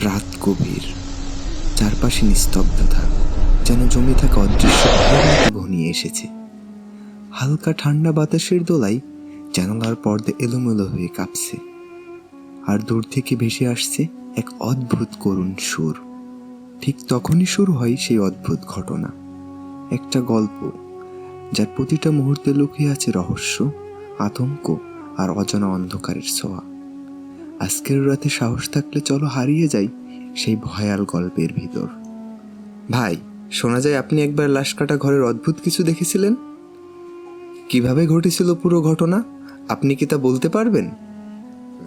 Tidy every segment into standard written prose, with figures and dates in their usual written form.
রাত গভীর, চারপাশে নিস্তব্ধতা, যেন জমে থাকা অদৃশ্য ভয়ের মতো ঘনিয়ে এসেছে। হালকা ঠান্ডা বাতাসের দোলায় জানালার পর্দা এলোমেলো হয়ে কাঁপছে, আর দূর থেকে ভেসে আসছে এক অদ্ভুত করুণ সুর। ঠিক তখনই শুরু হয় সেই অদ্ভুত ঘটনা, একটা গল্প যার প্রতিটা মুহূর্তে লুকিয়ে আছে রহস্য, আতঙ্ক আর অজানা অন্ধকারের ছোঁয়া। আজকের রাতে সাহস থাকলে চলো হারিয়ে যাই সেই ভয়াল গল্পের ভিতর। ভাই, শোনা যায় আপনি একবার লাশ কাটা ঘরের অদ্ভুত কিছু দেখেছিলেন। কিভাবে ঘটেছিল পুরো ঘটনা, আপনি কি তা বলতে পারবেন?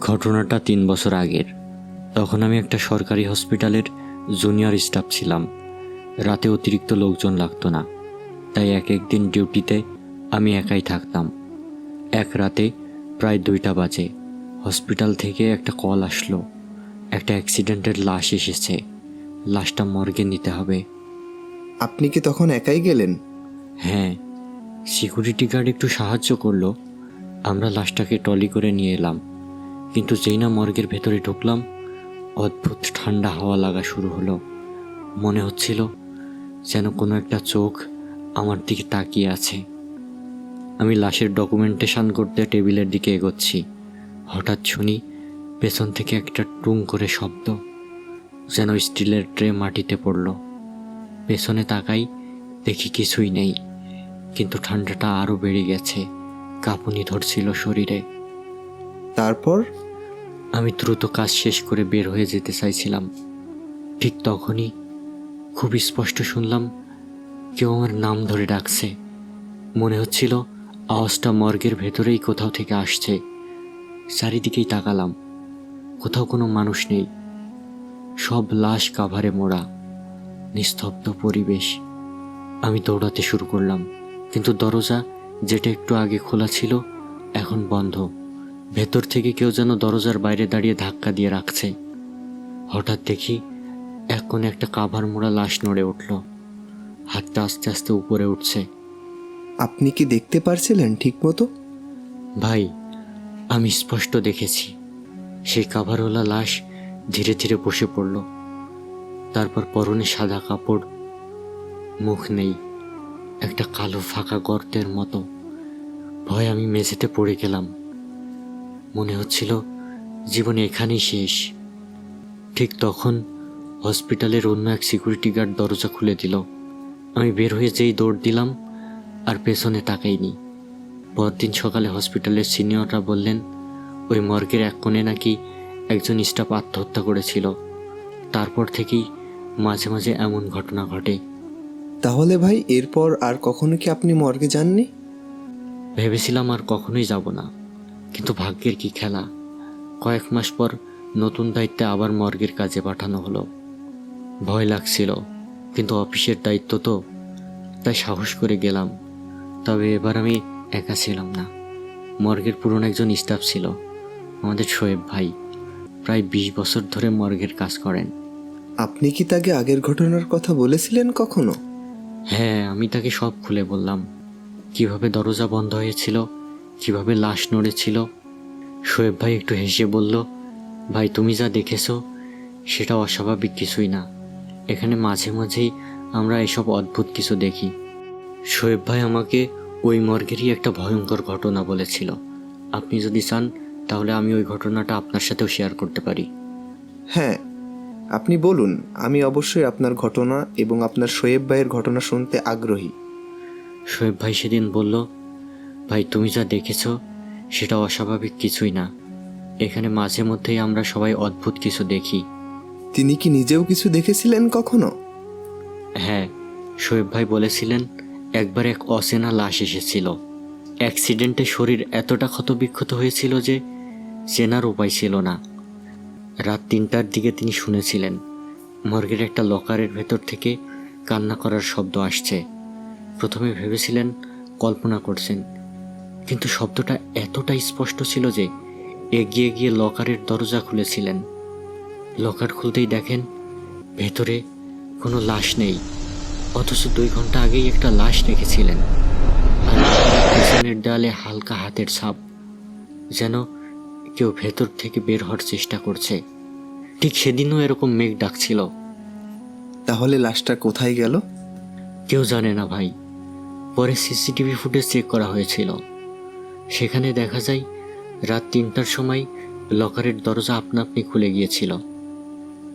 ঘটনাটা 3 বছর আগের। তখন আমি একটা সরকারি হসপিটালের জুনিয়র স্টাফ ছিলাম। রাতে অতিরিক্ত লোকজন লাগতো না, তাই এক একদিন ডিউটিতে আমি একাই থাকতাম। এক রাতে প্রায় 2টা বাজে হসপিটাল থেকে একটা কল আসলো, একটা অ্যাক্সিডেন্টের লাশ এসেছে, লাশটা মর্গে নিতে হবে। আপনি কি তখন একাই গেলেন? হ্যাঁ, সিকিউরিটি গার্ড একটু সাহায্য করলো। আমরা লাশটাকে ট্রলি করে নিয়ে এলাম, কিন্তু যেই না মর্গের ভেতরে ঢুকলাম, অদ্ভুত ঠান্ডা হাওয়া লাগা শুরু হলো। মনে হচ্ছিল যেন কোনো একটা চোখ আমার দিকে তাকিয়ে আছে। আমি লাশের ডকুমেন্টেশন করতে টেবিলের দিকে এগোচ্ছি, হঠাৎ শুনি পেছন থেকে একটা টুং করে শব্দ, যেন স্টিলের ট্রে মাটিতে পড়ল। পেছনে তাকাই, দেখি কিছুই নেই, কিন্তু ঠান্ডাটা আরও বেড়ে গেছে, কাঁপুনি ধরছিল শরীরে। তারপর? আমি দ্রুত কাজ শেষ করে বের হয়ে যেতে চাইছিলাম, ঠিক তখনই খুব স্পষ্ট শুনলাম কেউ আমার নাম ধরে ডাকছে। মনে হচ্ছিল আওয়াজটা মর্গের ভেতরেই কোথাও থেকে আসছে। চারিদিকেই তাকালাম, কোথাও কোনো মানুষ নেই, সব লাশ কাভারে মোড়া, নিস্তব্ধ পরিবেশ। আমি দৌড়াতে শুরু করলাম, কিন্তু দরজা যেটা একটু আগে খোলা ছিল এখন বন্ধ। ভেতর থেকে কেউ যেন দরজার বাইরে দাঁড়িয়ে ধাক্কা দিয়ে রাখছে। হঠাৎ দেখি এক কোণে একটা কাভার মোড়া লাশ নড়ে উঠল, হাতটা আস্তে আস্তে উপরে উঠছে। আপনি কি দেখতে পারছিলেন ঠিক মতো? ভাই, আমি স্পষ্ট দেখেছি সেই কাভারওয়ালা লাশ ধীরে ধীরে বসে পড়ল। তারপর পরনে সাদা কাপড়, মুখ নেই, একটা কালো ফাঁকা গর্তের মতো। ভয় আমি মেঝেতে পড়ে গেলাম। মনে হচ্ছিল জীবন এখানেই শেষ। ঠিক তখন হসপিটালের অন্য এক সিকিউরিটি গার্ড দরজা খুলে দিল। আমি বের হয়ে যেই দৌড় দিলাম, আর পেছনে তাকাইনি। পরদিন সকালে হসপিটালের সিনিয়ররা বললেন ওই মর্গের এক কোণে নাকি একজন স্টাফ আত্মহত্যা করেছিল। তারপর থেকেই মাঝে মাঝে এমন ঘটনা ঘটে। তাহলে ভাই, এরপর আর কখনো কি আপনি মর্গে যাননি? ভেবেছিলাম আর কখনোই যাব না, কিন্তু ভাগ্যের কি খেলা, কয়েক মাস পর নতুন দায়িত্বে আবার মর্গের কাজে পাঠানো হলো। ভয় লাগছিল, কিন্তু অফিসের দায়িত্ব তো, তাই সাহস করে গেলাম। তবে এবার আমি একা ছিলাম না, মর্গের পুরনো একজন স্টাফ ছিল, আমাদের শোয়েব ভাই। প্রায় 20 বছর ধরে মর্গের কাজ করেন। আপনি কি তাকে আগের ঘটনার কথা বলেছিলেন কখনো? হ্যাঁ, আমি তাকে সব খুলে বললাম, কিভাবে দরজা বন্ধ হয়েছিল, কিভাবে লাশ নড়েছিল। শোয়েব ভাই একটু হেসে বলল, ভাই তুমি যা দেখেছো সেটা অস্বাভাবিক কিছুই না, এখানে মাঝে মাঝেই আমরা এসব অদ্ভুত কিছু দেখি। শোয়েব ভাই আমাকে ওই মর্গেরই একটা ভয়ঙ্কর ঘটনা বলেছিল। আপনি যদি চান তাহলে আমি ওই ঘটনাটা আপনার সাথেও শেয়ার করতে পারি। হ্যাঁ, আপনি বলুন, আমি অবশ্যই আপনার ঘটনা এবং আপনার শোয়েব ভাইয়ের ঘটনা শুনতে আগ্রহী। শোয়েব ভাই সেদিন বলল, ভাই তুমি যা দেখেছো সেটা অস্বাভাবিক কিছুই না, এখানে মাঝে মধ্যেই আমরা সবাই অদ্ভুত কিছু দেখি। তিনি কি নিজেও কিছু দেখেছিলেন কখনো? হ্যাঁ, শোয়েব ভাই বলেছিলেন একবার এক অচেনা লাশ এসেছিল। অ্যাক্সিডেন্টে শরীর এতটা ক্ষতবিক্ষত হয়েছিল যে চেনার উপায় ছিল না। রাত 3টার দিকে তিনি শুনেছিলেন মর্গের একটা লকারের ভেতর থেকে কান্না করার শব্দ আসছে। প্রথমে ভেবেছিলেন কল্পনা করছেন, কিন্তু শব্দটা এতটাই স্পষ্ট ছিল যে এগিয়ে গিয়ে লকারের দরজা খুলেছিলেন। লকার খুলতেই দেখেন ভেতরে কোনো লাশ নেই, অথচ 2 ঘন্টা আগেই একটা লাশ রেখেছিলেন। আর পেছনের দেয়ালে হালকা হাতের ছাপ, যেন কেউ ভেতর থেকে বের হওয়ার চেষ্টা করছে। ঠিক সেদিনও এরকম মেঘ ডাকছিল। তাহলে লাশটা কোথায় গেল? কেউ জানে না ভাই। পরে সিসিটিভি ফুটেজ চেক করা হয়েছিল, সেখানে দেখা যায় রাত 3টার সময় লকারের দরজা আপনা আপনি খুলে গিয়েছিল,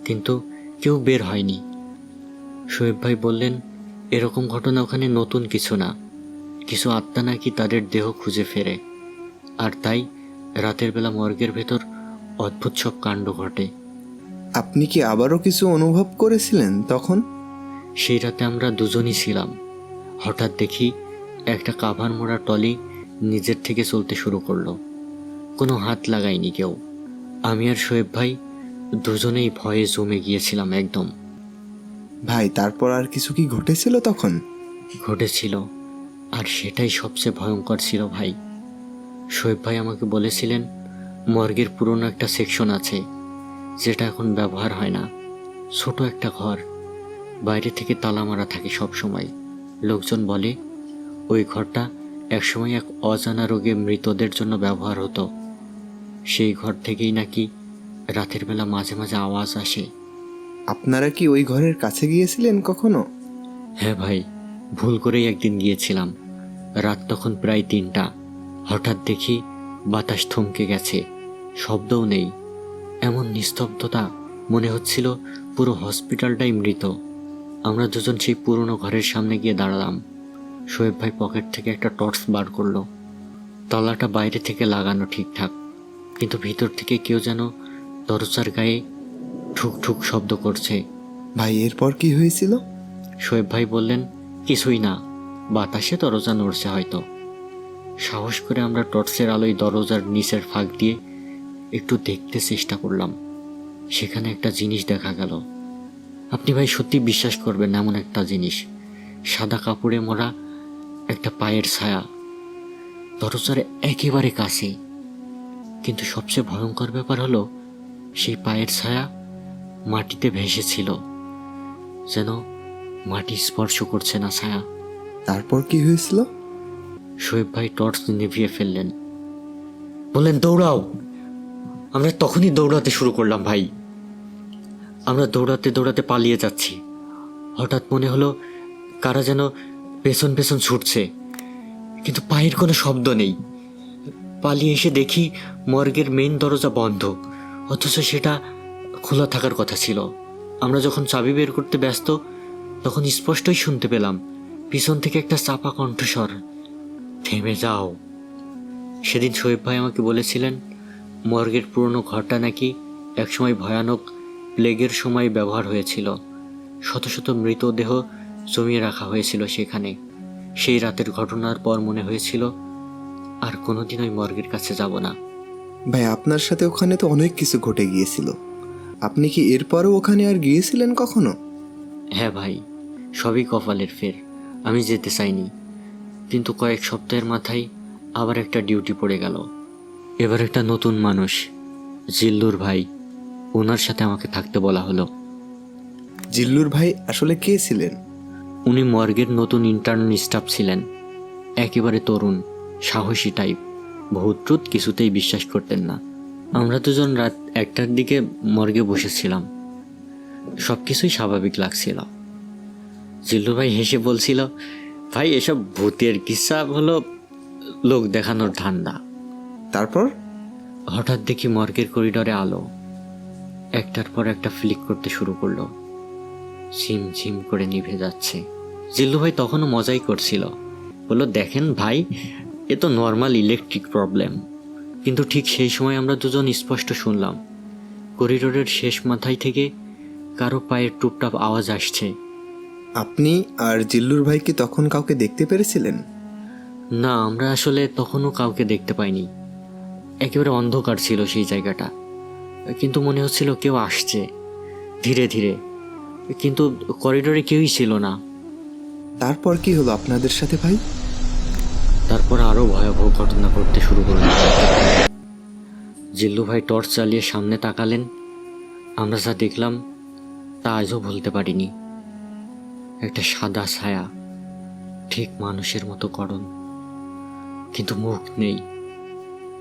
কিন্তু কেউ বের হয়নি। শোয়েব ভাই বললেন এরকম ঘটনা ওখানে নতুন কিছু না, কিছু আত্মা নাকি তাদের দেহ খুঁজে ফেরে, আর তাই রাতের বেলা মর্গের ভেতর অদ্ভুত সব কাণ্ড ঘটে। আপনি কি আবারও কিছু অনুভব করেছিলেন তখন? সেই রাতে আমরা দুজনই ছিলাম। হঠাৎ দেখি একটা কাভার মোড়া টলি নিজের থেকে চলতে শুরু করলো। কোনো হাত লাগায়নি কেউ। আমি আর শোয়েব ভাই দুজনেই ভয়ে জমে গিয়েছিলাম একদম। ভাই তারপর আর কিছু কি ঘটেছিল তখন? ঘটেছিল, আর সেটাই সবচেয়ে ভয়ঙ্কর ছিল ভাই। শোয়েব ভাই আমাকে বলেছিলেন মর্গের পুরনো একটা সেকশন আছে যেটা এখন ব্যবহার হয় না। ছোট একটা ঘর, বাইরে থেকে তালা মারা থাকে সব সময়। লোকজন বলে ওই ঘরটা একসময় এক অজানা রোগে মৃতদের জন্য ব্যবহার হতো। সেই ঘর থেকেই নাকি রাতের বেলা মাঝে মাঝে আওয়াজ আসে। আপনারা কি ওই ঘরের কাছে গিয়েছিলেন কখনো? হ্যাঁ ভাই, ভুল করেই একদিন গিয়েছিলাম। রাত তখন প্রায় 3টা। হঠাৎ দেখি বাতাস থমকে গেছে, শব্দও নেই। এমন নিস্তব্ধতা, মনে হচ্ছিল পুরো হসপিটালটাই মৃত। আমরা দুজন সেই পুরনো ঘরের সামনে গিয়ে দাঁড়ালাম। শোয়েব ভাই পকেট থেকে একটা টর্চ বার করলো। তালাটা বাইরে থেকে লাগানো ঠিকঠাক, কিন্তু ভিতর থেকে কেউ যেন দরজার গায়ে ঠুক ঠুক শব্দ করছে। ভাই এরপর কি হয়েছিল? শোয়েব ভাই বললেন কিছুই না, বাতাসে দরজা নড়ছে হয়তো। সাহস করে আমরা টর্চের আলোয় দরজার নিচের ফাঁক দিয়ে একটু দেখতে চেষ্টা করলাম। সেখানে একটা জিনিস দেখা গেল। আপনি ভাই সত্যি বিশ্বাস করবেন না, এমন একটা জিনিস। সাদা কাপড়ে মোড়া একটা পায়ের ছায়া, দরজার একেবারে কাছে। কিন্তু সবচেয়ে ভয়ঙ্কর ব্যাপার হলো সেই পায়ের ছায়া মাটিতে ভেসেছিল, যেন মাটি স্পর্শ করছে না ছায়া। তারপর কি হয়েছিল? শোয়েব ভাই টর্চ নিভিয়ে ফেললেন, বললেন দৌড়াও। আমরা তখনই দৌড়াতে শুরু করলাম ভাই। আমরা দৌড়াতে দৌড়াতে পালিয়ে যাচ্ছি। হঠাৎ মনে হলো কারা যেন পেছন পেছন ছুটছে, কিন্তু পায়ের কোনো শব্দ নেই। পালিয়ে এসে দেখি মর্গের মেইন দরজা বন্ধ, অথচ সেটা খোলা থাকার কথা ছিল। আমরা যখন চাবি বের করতে ব্যস্ত, তখন স্পষ্টই শুনতে পেলাম পিছন থেকে একটা চাপা কণ্ঠস্বর, থেমে যাও। সেদিন শোয়েব ভাই আমাকে বলেছিলেন মর্গের পুরনো ঘরটা নাকি একসময় ভয়ানক প্লেগের সময় ব্যবহার হয়েছিল। শত শত মৃতদেহ জমিয়ে রাখা হয়েছিল সেখানে। সেই রাতের ঘটনার পর মনে হয়েছিল আর কোনোদিন ওই মর্গের কাছে যাব না। ভাই আপনার সাথে ওখানে তো অনেক কিছু ঘটে গিয়েছিল, আপনি কি এরপরও ওখানে আর গিয়েছিলেন কখনো? হ্যাঁ ভাই, সবই কপালের ফের। আমি যেতে চাইনি, কিন্তু কয়েক সপ্তাহের মাথায় আবার একটা ডিউটি পড়ে গেল। এবার একটা নতুন মানুষ, জিল্লুর ভাই, ওনার সাথে আমাকে থাকতে বলা হলো। জিল্লুর ভাই আসলে কে ছিলেন? উনি মর্গের নতুন ইন্টার্ন স্টাফ ছিলেন। একেবারে তরুণ, সাহসী টাইপ। ভূত কিছুতেই বিশ্বাস করতেন না। আমরা দুজন রাত 1টার দিকে মর্গে বসেছিলাম, সব কিছুই স্বাভাবিক লাগছিল। জিল্লু ভাই হেসে বলছিল, ভাই এসব ভূতের কিস্সা হলো লোক দেখানোর ধান্দা। তারপর? হঠাৎ দেখি মর্গের করিডরে আলো একটার পর একটা ফ্লিক করতে শুরু করলো, ঝিম ঝিম করে নিভে যাচ্ছে। জিল্লু ভাই তখনও মজাই করছিল, বললো দেখেন ভাই, এ তো নর্মাল ইলেকট্রিক প্রবলেম। কিন্তু ঠিক সেই সময় আমরা দুজন স্পষ্ট শুনলাম করিডোরের শেষ মাথায় থেকে কারো পায়ের টুপটাপ আওয়াজ আসছে। আপনি আর জিল্লুর ভাই কি তখন কাউকে দেখতে পেরেছিলেন? না, আমরা আসলে তখনও কাউকে দেখতে পাইনি। একেবারে অন্ধকার ছিল সেই জায়গাটা, কিন্তু মনে হচ্ছিল কেউ আসছে ধীরে ধীরে, কিন্তু করিডোরে কেউই ছিল না। তারপর কি হলো আপনাদের সাথে ভাই? তারপর আরো ভয়াবহ ঘটনা ঘটতে শুরু করল। জিল্লু ভাই টর্চ চালিয়ে সামনে তাকালেন। আমরা যা দেখলাম তা আজও ভুলতে পারিনি। একটা সাদা ছায়া, ঠিক মানুষের মতো গড়ন, কিন্তু মুখ নেই।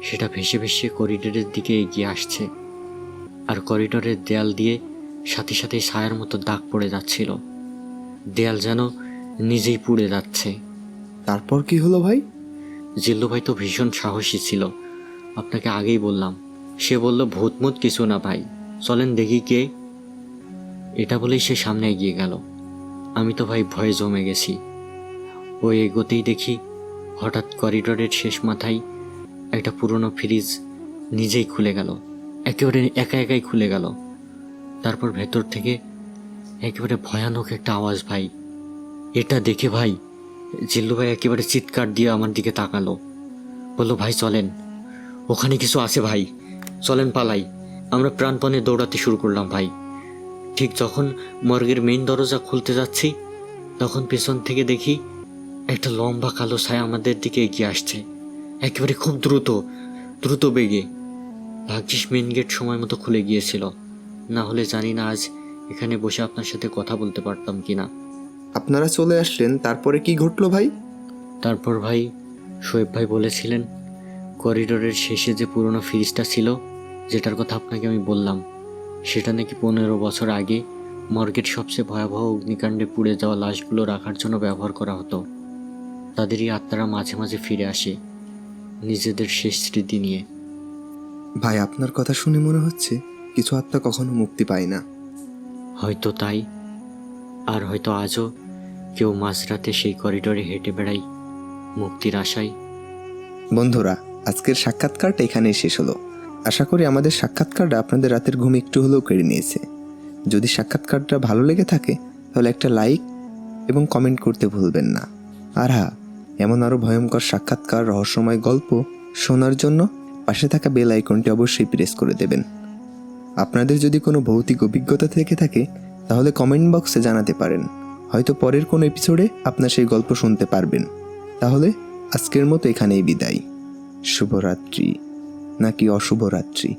সেটা ভেসে ভেসে করিডোরের দিকে এগিয়ে আসছে, আর করিডোরের দেয়াল দিয়ে সাথে সাথে ছায়ার মতো দাগ পড়ে যাচ্ছিল। দেয়াল যেন নিজেই পুড়ে যাচ্ছে। তারপর কি হলো ভাই? জিল্লু ভাই তো ভীষণ সাহসী ছিল, আপনাকে আগেই বললাম। সে বলল, ভূতমুত কিছু না ভাই, চলেন দেখি কে। এটা বলেই সে সামনে এগিয়ে গেল। আমি তো ভাই ভয়ে জমে গেছি। ও এগোতেই দেখি হঠাৎ করিডোরের শেষ মাথায় একটা পুরনো ফ্রিজ নিজেই খুলে গেল, একেবারে একা একাই খুলে গেল। তারপর ভেতর থেকে একেবারে ভয়ানক একটা আওয়াজ ভাই। এটা দেখে ভাই জিল্লু ভাই একেবারে চিৎকার দিয়ে আমার দিকে তাকালো, বলল, ভাই চলেন, ওখানে কিছু আছে ভাই, চলেন পালাই। আমরা প্রাণপণে দৌড়াতে শুরু করলাম ভাই। ঠিক যখন মর্গের মেইন দরজা খুলতে যাচ্ছি, তখন পেছন থেকে দেখি একটা লম্বা কালো ছায়া আমাদের দিকে এগিয়ে আসছে, একেবারে খুব দ্রুত দ্রুত বেগে। ভাগ্যিস মেইন গেট সময় মতো খুলে গিয়েছিল, না হলে জানি না আজ এখানে বসে আপনার সাথে কথা বলতে পারতাম কিনা। আপনারা চলে আসলেন, তারপরে কি ঘটলো ভাই? তারপর ভাই শোয়েব ভাই বলেছিলেন, করিডোরের শেষে যে পুরনো ফ্রিজটা ছিল, যেটার কথা আপনাকে আমি বললাম, সেটা নাকি 15 বছর আগে মর্গের সবচেয়ে ভয়াবহ অগ্নিকাণ্ডে পুড়ে যাওয়া লাশগুলো রাখার জন্য ব্যবহার করা হতো। তাদেরই আত্মারা মাঝে মাঝে ফিরে আসে নিজেদের শেষ স্মৃতি নিয়ে। ভাই আপনার কথা শুনে মনে হচ্ছে কিছু আত্মা কখনো মুক্তি পায় না। হয়তো তাই, আর হয়তো আজও কেউ মাঝরাতে সেই করিডোরে হেঁটে বেড়ায় মুক্তির আশায়। বন্ধুরা, আজকের সাক্ষাৎকারটা এখানেই শেষ হলো। আশা করি আমাদের সাক্ষাৎকারটা আপনাদের রাতের ঘুম একটু হলেও কেড়ে নিয়েছে। যদি সাক্ষাৎকারটা ভালো লেগে থাকে তাহলে একটা লাইক এবং কমেন্ট করতে ভুলবেন না। আর হ্যাঁ, এমন আরও ভয়ঙ্কর সাক্ষাৎকার, রহস্যময় গল্প শোনার জন্য পাশে থাকা বেল আইকনটি অবশ্যই প্রেস করে দেবেন। আপনাদের যদি কোনো ভৌতিক অভিজ্ঞতা থেকে থাকে তাহলে কমেন্ট বক্সে জানাতে পারেন, হয়তো পরের কোনো এপিসোডে আপনার সেই গল্প শুনতে পারবেন। তাহলে আজকের মতো এখানেই বিদায়। শুভরাত্রি নাকি অশুভরাত্রি।